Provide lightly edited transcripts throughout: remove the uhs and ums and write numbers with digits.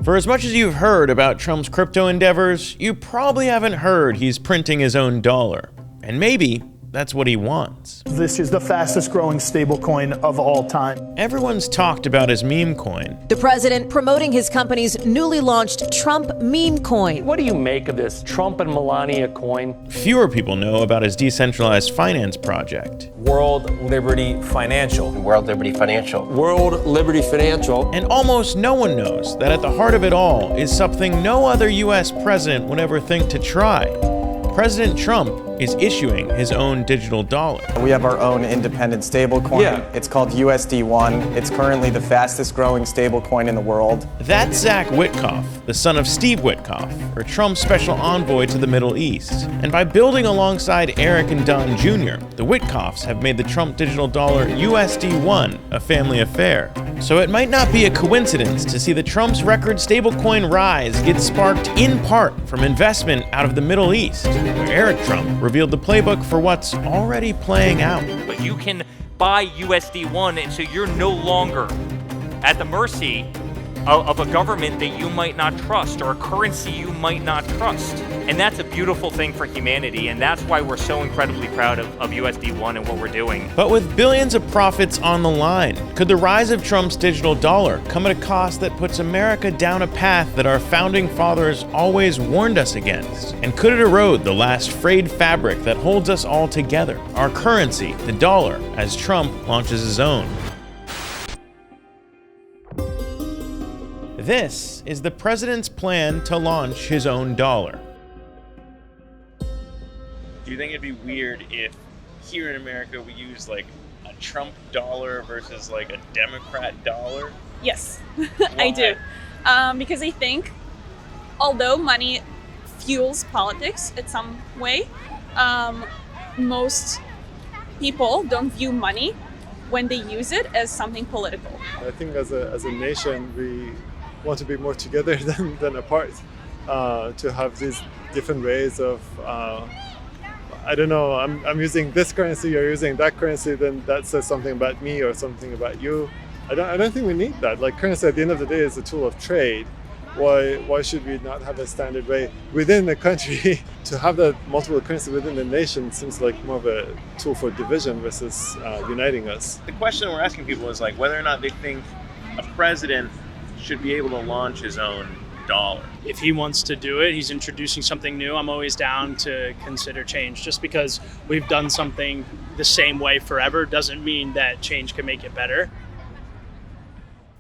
For as much as you've heard about Trump's crypto endeavors, you probably haven't heard he's printing his own dollar. And maybe that's what he wants. This is the fastest growing stablecoin of all time. Everyone's talked about his meme coin. The president promoting his company's newly launched Trump meme coin. What do you make of this Trump and Melania coin? Fewer people know about his decentralized finance project. World Liberty Financial. World Liberty Financial. World Liberty Financial. And almost no one knows that at the heart of it all is something no other US president would ever think to try. President Trump is issuing his own digital dollar. We have our own independent stablecoin. Yeah. It's called USD1. It's currently the fastest growing stablecoin in the world. That's Zach Witkoff, the son of Steve Witkoff, or Trump's special envoy to the Middle East. And by building alongside Eric and Don Jr., the Witkoffs have made the Trump digital dollar USD1 a family affair. So it might not be a coincidence to see the Trump's record stablecoin rise get sparked in part from investment out of the Middle East, where Eric Trump revealed the playbook for what's already playing out. But you can buy USD1, and so you're no longer at the mercy of a government that you might not trust or a currency you might not trust. And that's a beautiful thing for humanity, and that's why we're so incredibly proud of USD1 and what we're doing. But with billions of profits on the line, could the rise of Trump's digital dollar come at a cost that puts America down a path that our founding fathers always warned us against? And could it erode the last frayed fabric that holds us all together, our currency, the dollar, as Trump launches his own? This is the president's plan to launch his own dollar. Do you think it'd be weird if here in America we use like a Trump dollar versus like a Democrat dollar? Yes, I do. Because I think although money fuels politics in some way, most people don't view money when they use it as something political. I think as a nation, we want to be more together than apart, to have these different ways of, I don't know, I'm using this currency, you're using that currency, then that says something about me or something about you. I don't think we need that. Like, currency at the end of the day is a tool of trade. Why should we not have a standard way within the country? To have that multiple currency within the nation seems like more of a tool for division versus uniting us. The question we're asking people is like whether or not they think a president should be able to launch his own dollar. If he wants to do it, he's introducing something new, I'm always down to consider change. Just because we've done something the same way forever doesn't mean that change can make it better.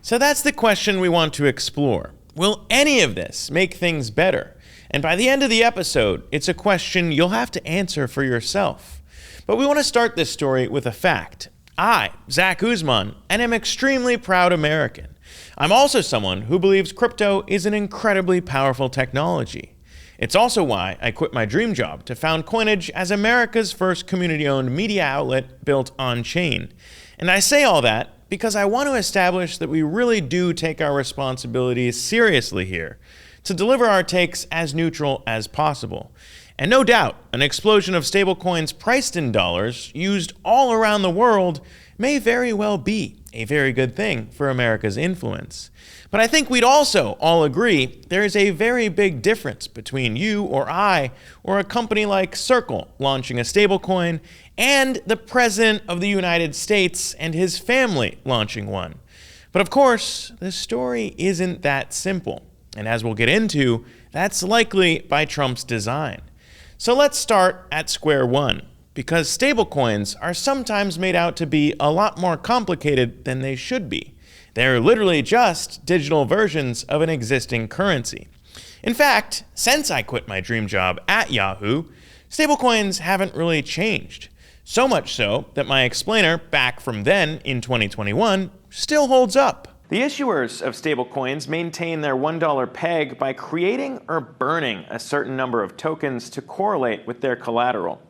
So that's the question we want to explore. Will any of this make things better? And by the end of the episode, it's a question you'll have to answer for yourself. But we want to start this story with a fact. I, Zach Guzman, am an extremely proud American. I'm also someone who believes crypto is an incredibly powerful technology. It's also why I quit my dream job to found Coinage as America's first community-owned media outlet built on-chain. And I say all that because I want to establish that we really do take our responsibilities seriously here, to deliver our takes as neutral as possible. And no doubt, an explosion of stablecoins priced in dollars, used all around the world, may very well be a very good thing for America's influence. But I think we'd also all agree there is a very big difference between you or I or a company like Circle launching a stablecoin and the President of the United States and his family launching one. But of course, the story isn't that simple. And as we'll get into, that's likely by Trump's design. So let's start at square one, because stablecoins are sometimes made out to be a lot more complicated than they should be. They're literally just digital versions of an existing currency. In fact, since I quit my dream job at Yahoo, stablecoins haven't really changed. So much so that my explainer back from then in 2021 still holds up. The issuers of stablecoins maintain their $1 peg by creating or burning a certain number of tokens to correlate with their collateral.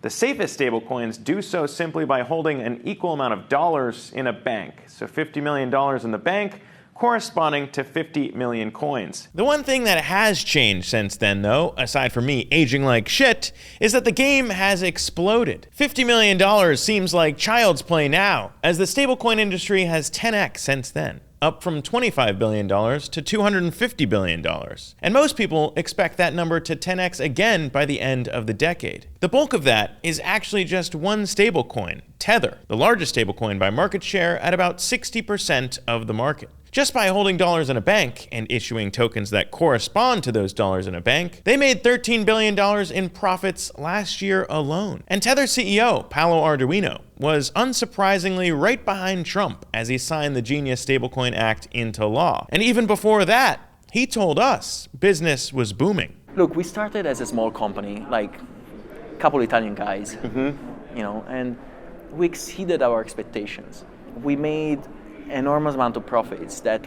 The safest stablecoins do so simply by holding an equal amount of dollars in a bank. So $50 million in the bank, corresponding to 50 million coins. The one thing that has changed since then, though, aside from me aging like shit, is that the game has exploded. $50 million seems like child's play now, as the stablecoin industry has 10x since then. up from $25 billion to $250 billion. And most people expect that number to 10x again by the end of the decade. The bulk of that is actually just one stablecoin, Tether, the largest stablecoin by market share at about 60% of the market. Just by holding dollars in a bank and issuing tokens that correspond to those dollars in a bank, they made $13 billion in profits last year alone. And Tether CEO, Paolo Ardoino, was unsurprisingly right behind Trump as he signed the Genius Stablecoin Act into law. And even before that, he told us business was booming. Look, we started as a small company, like a couple Italian guys, and we exceeded our expectations. We made enormous amount of profits that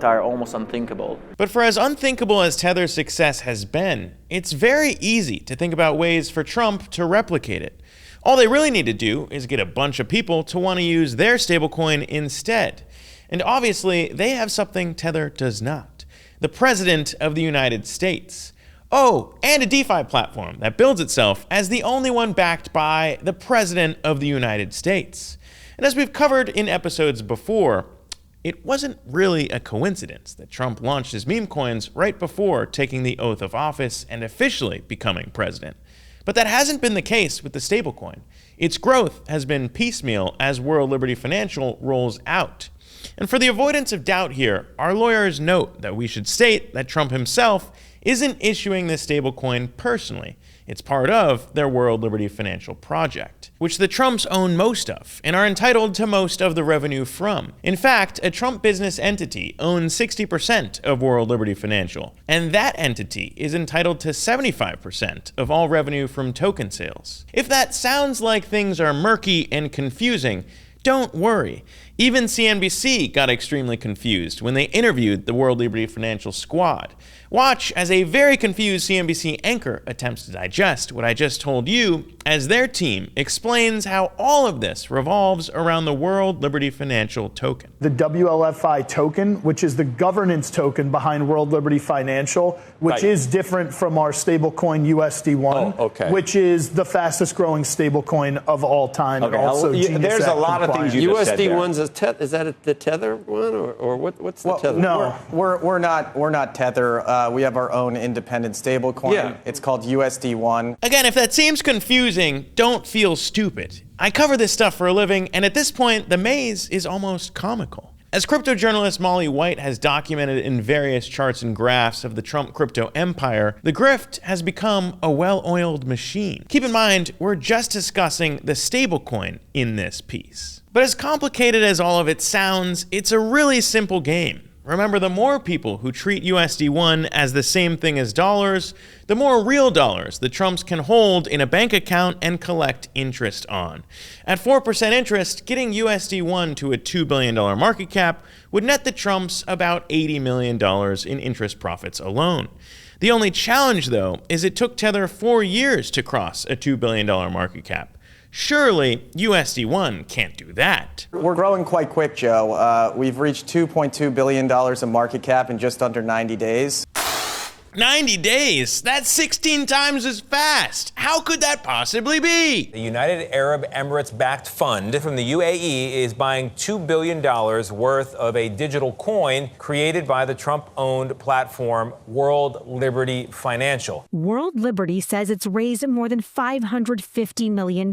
are almost unthinkable. But for as unthinkable as Tether's success has been, it's very easy to think about ways for Trump to replicate it. All they really need to do is get a bunch of people to want to use their stablecoin instead. And obviously, they have something Tether does not. The President of the United States. Oh, and a DeFi platform that builds itself as the only one backed by the President of the United States. And as we've covered in episodes before, it wasn't really a coincidence that Trump launched his meme coins right before taking the oath of office and officially becoming president. But that hasn't been the case with the stablecoin. Its growth has been piecemeal as World Liberty Financial rolls out. And for the avoidance of doubt here, our lawyers note that we should state that Trump himself isn't issuing this stablecoin personally. It's part of their World Liberty Financial project, which the Trumps own most of and are entitled to most of the revenue from. In fact, a Trump business entity owns 60% of World Liberty Financial, and that entity is entitled to 75% of all revenue from token sales. If that sounds like things are murky and confusing, don't worry. Even CNBC got extremely confused when they interviewed the World Liberty Financial squad. Watch as a very confused CNBC anchor attempts to digest what I just told you as their team explains how all of this revolves around the World Liberty Financial token. The WLFI token, which is the governance token behind World Liberty Financial, which is different from our stablecoin USD1, which is the fastest growing stablecoin of all time. Okay. And also There's a lot of things you just said there. USD1's is that the Tether one, or what's the Tether? No, we're not Tether. We have our own independent stablecoin. Yeah. It's called USD1. Again, if that seems confusing, don't feel stupid. I cover this stuff for a living, and at this point, the maze is almost comical. As crypto journalist Molly White has documented in various charts and graphs of the Trump crypto empire, the grift has become a well-oiled machine. Keep in mind, we're just discussing the stablecoin in this piece. But as complicated as all of it sounds, it's a really simple game. Remember, the more people who treat USD1 as the same thing as dollars, the more real dollars the Trumps can hold in a bank account and collect interest on. At 4% interest, getting USD1 to a $2 billion market cap would net the Trumps about $80 million in interest profits alone. The only challenge, though, is it took Tether 4 years to cross a $2 billion market cap. Surely, USD1 can't do that. We're growing quite quick, Joe. We've reached $2.2 billion in market cap in just under 90 days. 90 days? That's 16 times as fast. How could that possibly be? The United Arab Emirates-backed fund from the UAE is buying $2 billion worth of a digital coin created by the Trump-owned platform World Liberty Financial. World Liberty says it's raised more than $550 million.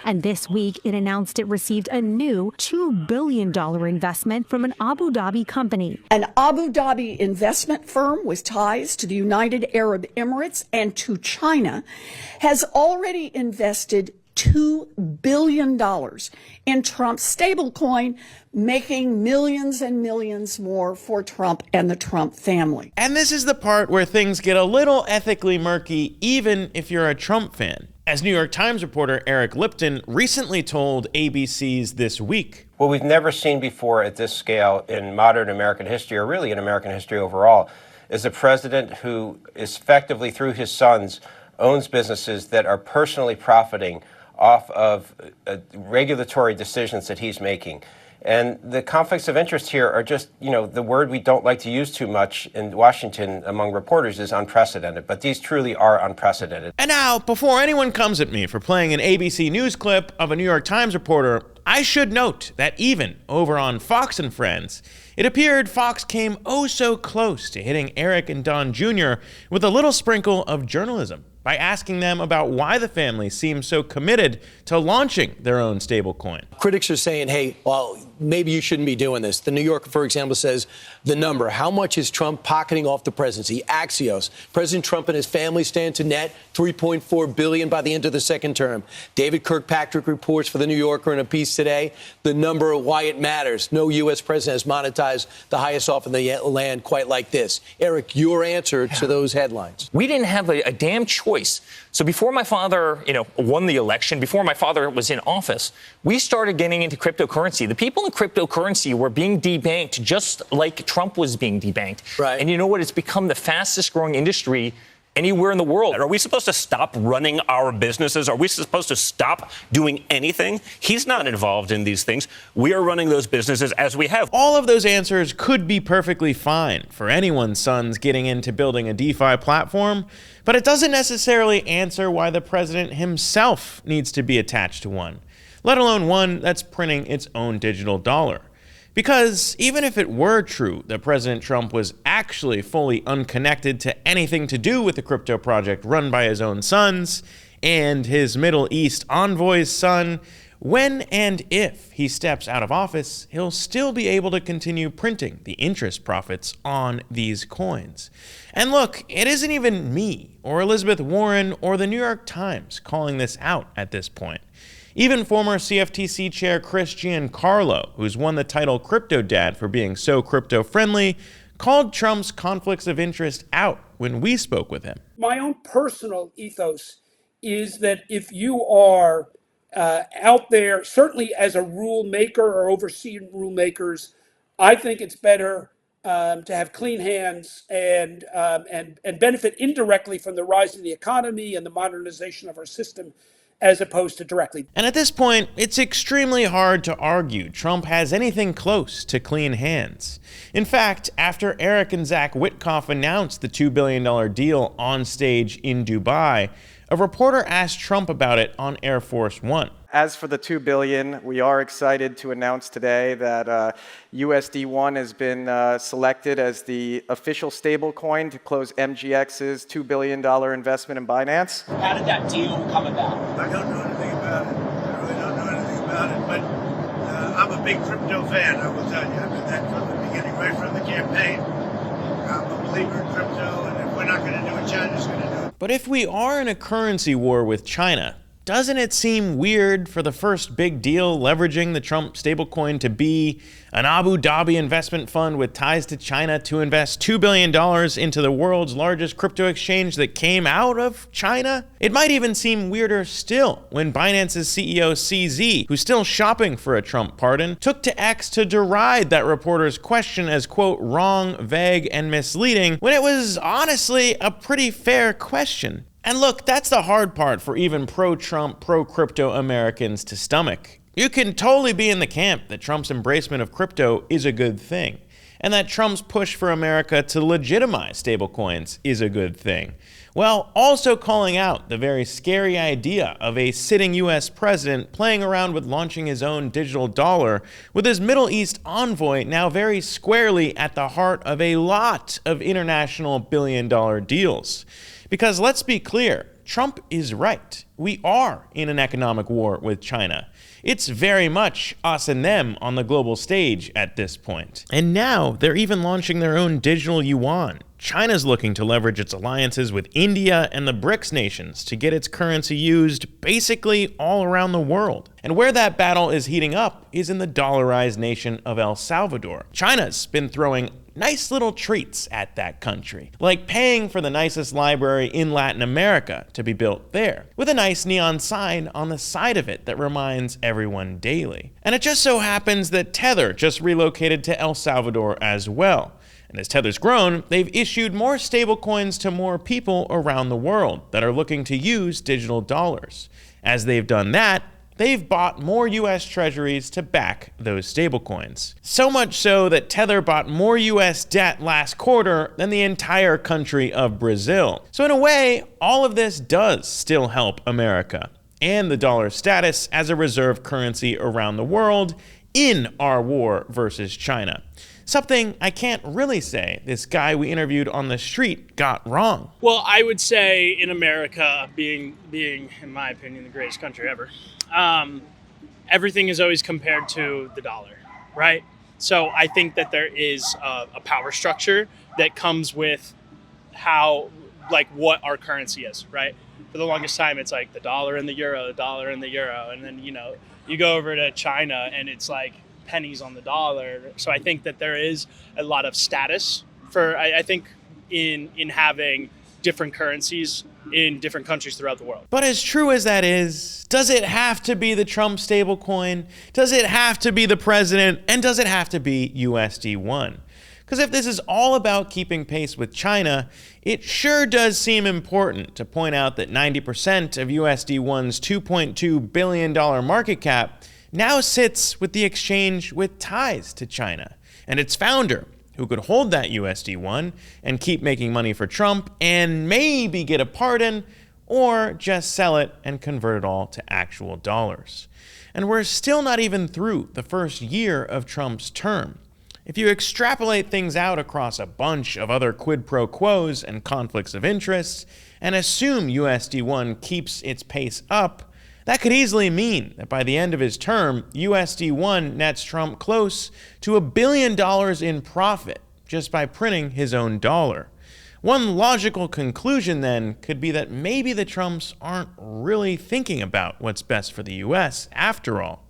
And this week, it announced it received a new $2 billion investment from an Abu Dhabi company. An Abu Dhabi investment firm with ties to the United Arab Emirates and to China has already invested $2 billion in Trump's stablecoin, making millions and millions more for Trump and the Trump family. And this is the part where things get a little ethically murky, even if you're a Trump fan. As New York Times reporter Eric Lipton recently told ABC's This Week. What we've never seen before at this scale in modern American history, or really in American history overall, is a president who is effectively, through his sons, owns businesses that are personally profiting off of regulatory decisions that he's making. And the conflicts of interest here are just, the word we don't like to use too much in Washington among reporters is unprecedented, but these truly are unprecedented. And now, before anyone comes at me for playing an ABC News clip of a New York Times reporter, I should note that even over on Fox and Friends, It appeared Fox came oh so close to hitting Eric and Don Jr. with a little sprinkle of journalism by asking them about why the family seems so committed to launching their own stablecoin. Critics are saying, hey, well, maybe you shouldn't be doing this. The New Yorker, for example, says the number. How much is Trump pocketing off the presidency? Axios. President Trump and his family stand to net $3.4 billion by the end of the second term. David Kirkpatrick reports for the New Yorker in a piece today, the number, why it matters. No U.S. president has monetized the highest off in the land quite like this. Eric, your answer to those headlines. We didn't have a damn choice. So before my father, won the election, before my father was in office, we started getting into cryptocurrency. The people in cryptocurrency were being debanked just like Trump was being debanked. Right. And you know what? It's become the fastest growing industry anywhere in the world. Are we supposed to stop running our businesses? Are we supposed to stop doing anything? He's not involved in these things. We are running those businesses as we have. All of those answers could be perfectly fine for anyone's sons getting into building a DeFi platform, but it doesn't necessarily answer why the president himself needs to be attached to one, let alone one that's printing its own digital dollar. Because even if it were true that President Trump was actually fully unconnected to anything to do with the crypto project run by his own sons and his Middle East envoy's son, when and if he steps out of office, he'll still be able to continue printing the interest profits on these coins. And look, it isn't even me or Elizabeth Warren or the New York Times calling this out at this point. Even former CFTC chair Chris Giancarlo, who's won the title Crypto Dad for being so crypto-friendly, called Trump's conflicts of interest out when we spoke with him. My own personal ethos is that if you are out there, certainly as a rule maker or overseeing rule makers, I think it's better to have clean hands and benefit indirectly from the rise of the economy and the modernization of our system, as opposed to directly. And at this point, it's extremely hard to argue Trump has anything close to clean hands. In fact, after Eric and Zach Witkoff announced the $2 billion deal on stage in Dubai, a reporter asked Trump about it on Air Force One. As for the $2 billion, we are excited to announce today that USD1 has been selected as the official stablecoin to close MGX's $2 billion investment in Binance. How did that deal come about? I don't know anything about it. I really don't know anything about it, but I'm a big crypto fan, I will tell you. I've been that from the beginning, right from the campaign. I'm a believer in crypto, and if we're not going to do it, China's going to do it. But if we are in a currency war with China, doesn't it seem weird for the first big deal leveraging the Trump stablecoin to be an Abu Dhabi investment fund with ties to China to invest $2 billion into the world's largest crypto exchange that came out of China? It might even seem weirder still when Binance's CEO CZ, who's still shopping for a Trump pardon, took to X to deride that reporter's question as, quote, wrong, vague, and misleading, when it was honestly a pretty fair question. And look, that's the hard part for even pro-Trump, pro-crypto Americans to stomach. You can totally be in the camp that Trump's embracement of crypto is a good thing, and that Trump's push for America to legitimize stablecoins is a good thing, while also calling out the very scary idea of a sitting U.S. president playing around with launching his own digital dollar, with his Middle East envoy now very squarely at the heart of a lot of international billion-dollar deals. Because let's be clear, Trump is right. We are in an economic war with China. It's very much us and them on the global stage at this point. And now they're even launching their own digital yuan. China's looking to leverage its alliances with India and the BRICS nations to get its currency used basically all around the world. And where that battle is heating up is in the dollarized nation of El Salvador. China's been throwing nice little treats at that country, like paying for the nicest library in Latin America to be built there, with a nice neon sign on the side of it that reminds everyone daily. And it just so happens that Tether just relocated to El Salvador as well. And as Tether's grown, they've issued more stablecoins to more people around the world that are looking to use digital dollars. As they've done that, they've bought more U.S. treasuries to back those stablecoins. So much so that Tether bought more U.S. debt last quarter than the entire country of Brazil. So in a way, all of this does still help America and the dollar's status as a reserve currency around the world in our war versus China. Something I can't really say this guy we interviewed on the street got wrong. Well, I would say in America, being in my opinion, the greatest country ever, everything is always compared to the dollar, right? So I think that there is a power structure that comes with how, like, what our currency is, right? For the longest time, it's like the dollar and the euro, and then, you go over to China and it's like pennies on the dollar. So I think that there is a lot of status for, I think, in having different currencies in different countries throughout the world. But as true as that is, does it have to be the Trump stablecoin? Does it have to be the president? And does it have to be USD1? Because if this is all about keeping pace with China, it sure does seem important to point out that 90% of USD1's $2.2 billion market cap now sits with the exchange with ties to China and its founder, who could hold that USD1 and keep making money for Trump and maybe get a pardon, or just sell it and convert it all to actual dollars. And we're still not even through the first year of Trump's term. If you extrapolate things out across a bunch of other quid pro quos and conflicts of interest, and assume USD1 keeps its pace up, that could easily mean that by the end of his term, USD1 nets Trump close to $1 billion in profit just by printing his own dollar. One logical conclusion then could be that maybe the Trumps aren't really thinking about what's best for the US after all.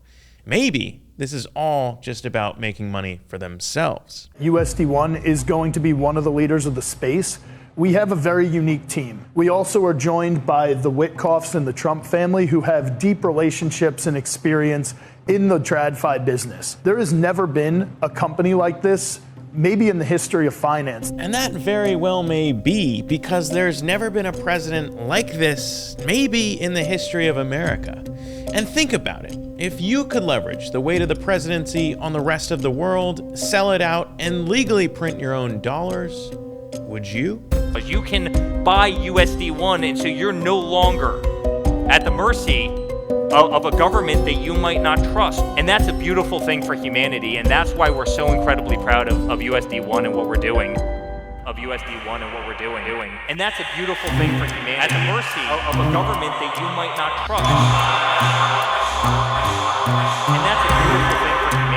Maybe this is all just about making money for themselves. USD1 is going to be one of the leaders of the space. We have a very unique team. We also are joined by the Witkoffs and the Trump family, who have deep relationships and experience in the TradFi business. There has never been a company like this, maybe in the history of finance. And that very well may be, because there's never been a president like this, maybe in the history of America. And think about it. If you could leverage the weight of the presidency on the rest of the world, sell it out, and legally print your own dollars, would you? You can buy USD1, and so you're no longer at the mercy of a government that you might not trust. And that's a beautiful thing for humanity, and that's why we're so incredibly proud of USD1 and what we're doing. And that's a beautiful thing for humanity. At the mercy of a government that you might not trust. And that's a beautiful thing for humanity.